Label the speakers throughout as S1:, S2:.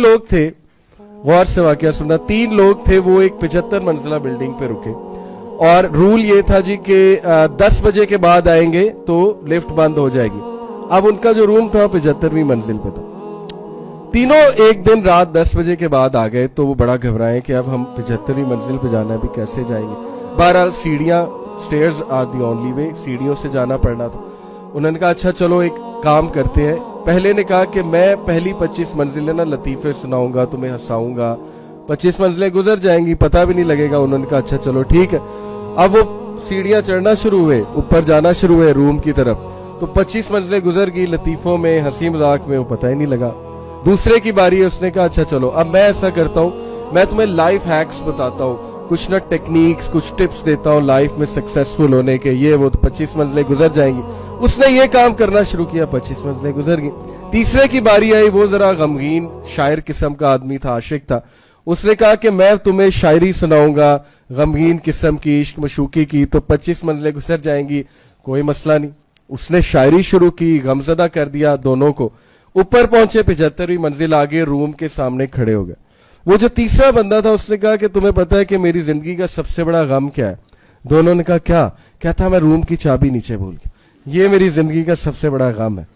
S1: लोग थे, गौर से वाकया सुनना, 3 लोग थे, वो एक 75 मंजिला बिल्डिंग पे रुके और रूल ये था जी कि 10 बजे के बाद आएंगे तो लिफ्ट बंद हो जाएगी। अब उनका जो रूम था 75वीं मंजिल पे था। तीनों एक दिन रात 10 बजे के बाद आ गए तो वो बड़ा घबराए कि अब हम 75वीं मंजिल पे जाना है, अभी कैसे जाएंगे। बहरहाल सीढ़ियां, stairs are the only way, सीढ़ियों से जाना पड़ना था। उन्होंने कहा अच्छा चलो एक काम करते हैं। पहले ने कहा कि मैं पहली 25 मंजिलें ना लतीफे सुनाऊंगा, तुम्हें हंसाऊंगा, 25 मंजिलें गुजर जाएंगी, पता भी नहीं लगेगा। उन्होंने कहा अच्छा चलो ठीक है। अब वो सीढ़ियां चढ़ना शुरू हुए, ऊपर जाना शुरू हुए रूम की तरफ, तो 25 मंजिलें गुजर गई, लतीफों में, हंसी मजाक में, वो पता ही नहीं लगा। दूसरे की बारी है, उसने कहा अच्छा चलो अब मैं ऐसा करता हूँ, मैं तुम्हें लाइफ हैक्स बताता हूँ, कुछ ना टेक्निक्स, कुछ टिप्स देता हूँ लाइफ में सक्सेसफुल होने के, ये वो। तो 25 मंजिलें गुजर जाएंगी। उसने ये काम करना शुरू किया, 25 मंजिलें गुजर गई। तीसरे की बारी आई, वो जरा गमगीन शायर किस्म का आदमी था, आशिक था। उसने कहा कि मैं तुम्हें शायरी सुनाऊंगा गमगीन किस्म की, इश्क मशूकी की, तो 25 मंजिलें गुजर जाएंगी, कोई मसला नहीं। उसने शायरी शुरू की, गमजदा कर दिया दोनों को। ऊपर पहुंचे, 75वीं मंजिल आगे रूम के सामने खड़े हो गए। वो जो तीसरा बंदा था उसने कहा कि तुम्हें पता है कि मेरी जिंदगी का सबसे बड़ा गम क्या है? दोनों ने कहा क्या? कहता मैं रूम की चाबी नीचे भूल गया, ये मेरी जिंदगी का सबसे बड़ा गम है।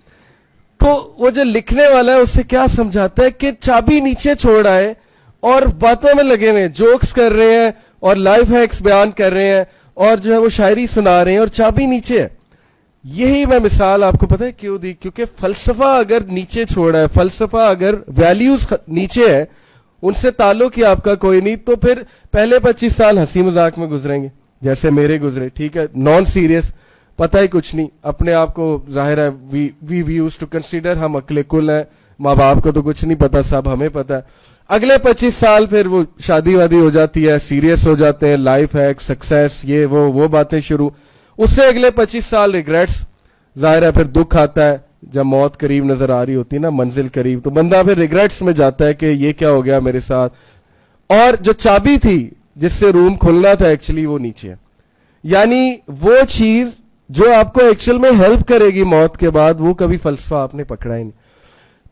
S1: तो वो जो लिखने वाला है उससे क्या समझाता है कि चाबी नीचे छोड़ आए और बातों में लगे हुए, जोक्स कर रहे हैं और लाइफ हैक्स बयान कर रहे हैं और जो है वो शायरी सुना रहे हैं और चाबी नीचे है। यही मैं मिसाल आपको पता है क्यों दी? क्योंकि फलसफा अगर नीचे छोड़ा है, फलसफा अगर वैल्यूज नीचे है, उनसे ताल्लुक ही आपका कोई नहीं, तो फिर पहले 25 साल हंसी मजाक में गुजरेंगे जैसे मेरे गुजरे, ठीक है, नॉन सीरियस, पता ही कुछ नहीं अपने आप को। जाहिर है वी यूज्ड टू कंसीडर हम अक्ले कुल हैं, माँ बाप को तो कुछ नहीं पता, सब हमें पता है। अगले 25 साल फिर वो शादी वादी हो जाती है, सीरियस हो जाते हैं, लाइफ है, सक्सेस, ये वो बातें शुरू। उससे अगले 25 साल रिग्रेट्स, जाहिर है फिर दुख आता है जब मौत करीब नजर आ रही होती है ना, मंजिल करीब, तो बंदा फिर रिग्रेट्स में जाता है कि ये क्या हो गया मेरे साथ। और जो चाबी थी जिससे रूम खुलना था एक्चुअली वो नीचे है, यानी वो चीज जो आपको एक्चुअल में हेल्प करेगी मौत के बाद, वो कभी फलसफा आपने पकड़ा ही नहीं।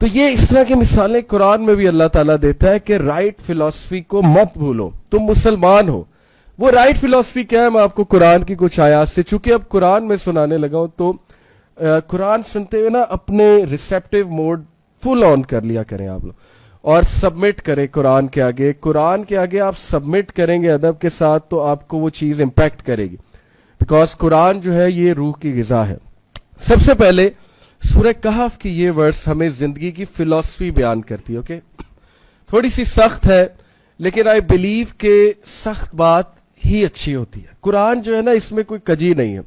S1: तो ये इस तरह की मिसालें कुरान में भी अल्लाह ताला देता है कि राइट फिलॉसफी को मत भूलो, तुम मुसलमान हो। वो राइट फिलॉसफी क्या है, मैं आपको कुरान की कुछ आयात से, चूंकि अब कुरान में सुनाने लगा हूं तो कुरान सुनते हुए ना अपने रिसेप्टिव मोड फुल ऑन कर लिया करें आप लोग और सबमिट करें कुरान के आगे। कुरान के आगे आप सबमिट करेंगे अदब के साथ तो आपको वो चीज इंपैक्ट करेगी, बिकॉज कुरान जो है ये रूह की गिजा है। सबसे पहले सूरह कहफ की ये वर्ड्स हमें जिंदगी की फिलॉसफी बयान करती है। ओके, थोड़ी सी सख्त है लेकिन आई बिलीव के सख्त बात ही अच्छी होती है। कुरान जो है ना इसमें कोई कजी नहीं है।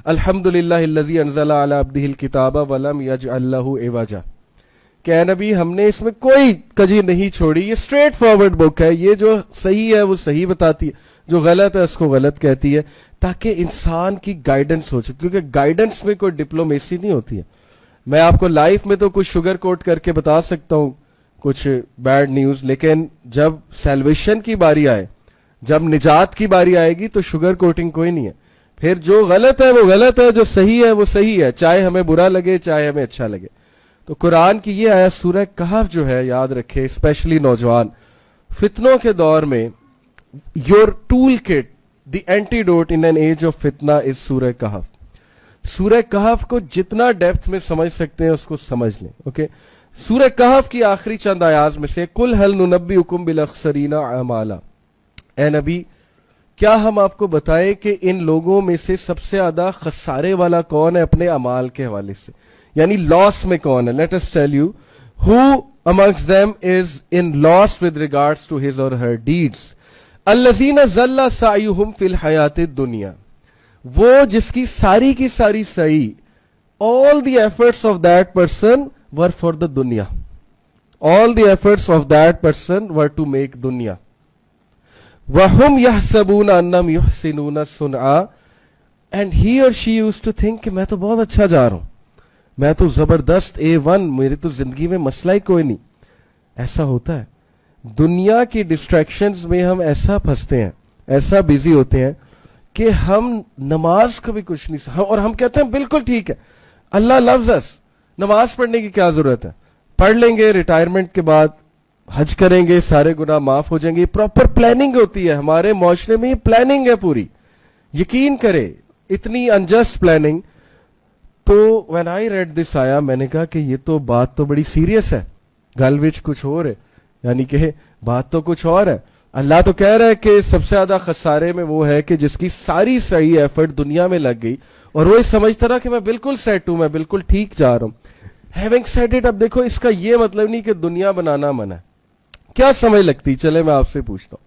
S1: अल्हम्दुलिल्लाहिल्लज़ी अंज़ला अला अब्दिहिल किताबा वलम यजअल लहू इवजा, क्या नबी हमने इसमें कोई कजी नहीं छोड़ी, ये स्ट्रेट फॉरवर्ड बुक है, ये जो सही है वो सही बताती है, जो गलत है उसको गलत कहती है, ताकि इंसान की गाइडेंस हो सके। क्योंकि गाइडेंस में कोई डिप्लोमेसी नहीं होती है। मैं आपको लाइफ में तो कुछ शुगर कोट करके बता सकता हूं कुछ बैड न्यूज, लेकिन जब सैल्वेशन की बारी आए, जब निजात की बारी आएगी तो शुगर कोटिंग कोई नहीं है। फिर जो गलत है वो गलत है, जो सही है वो सही है, चाहे हमें बुरा लगे चाहे हमें अच्छा लगे। तो कुरान की ये आयत सूरह कहफ जो है, याद रखे स्पेशली नौजवान, फितनों के दौर में your tool kit, the antidote in an age of फितना इज सूरह कहफ। सूरह कहफ को जितना डेप्थ में समझ सकते हैं उसको समझ लें। ओके, सूरह कहफ की आखिरी चंद आयात में से, कुल हल नुनब्बिउकुम बिल अखसरीना अमाला, ए नबी क्या हम आपको बताएं कि इन लोगों में से सबसे ज्यादा खसारे वाला कौन है अपने अमाल के हवाले से, यानी लॉस में कौन है। Let us tell you who amongst them is in loss with regards to his और हर डीड्स। अल्लज़ीना ज़ल्ला सायुहुम फिल हयातिद दुनिया, वो जिसकी सारी की सारी सही, all the efforts of that person were for the दुनिया, all the efforts of that person were to make दुनिया। वहुम यहसबूना अन्नम युहसिनूना सुनआ, एंड ही और शी यूज्ड टू थिंक कि मैं तो बहुत अच्छा जा रहा हूं, मैं तो जबरदस्त A1, मेरी तो जिंदगी में मसला ही कोई नहीं। ऐसा होता है दुनिया की डिस्ट्रैक्शंस में, हम ऐसा फंसते हैं, ऐसा बिजी होते हैं कि हम नमाज का भी कुछ नहीं, और हम कहते हैं बिल्कुल ठीक है, अल्लाह लव्स अस, नमाज पढ़ने की क्या जरूरत है, पढ़ लेंगे रिटायरमेंट के बाद, हज करेंगे सारे गुनाह माफ हो जाएंगे. प्रॉपर प्लानिंग होती है हमारे माशरे में, प्लानिंग है पूरी. यकीन करे इतनी अनजस्ट प्लानिंग. तो व्हेन आई रेड दिस आया मैंने कहा कि ये तो बात तो बड़ी सीरियस है, गल विच कुछ और है, यानी कि बात तो कुछ और है. अल्लाह तो कह रहा है कि सबसे ज्यादा खसारे में वो है कि जिसकी सारी सही एफर्ट दुनिया में लग गई और वो समझता रहा कि मैं बिल्कुल सेट हूं, मैं बिल्कुल ठीक जा रहा हूं. हैविंग सेड इट, अब देखो इसका ये मतलब नहीं कि दुनिया बनाना मना है. क्या समझ लगती, चले मैं आपसे पूछता हूं.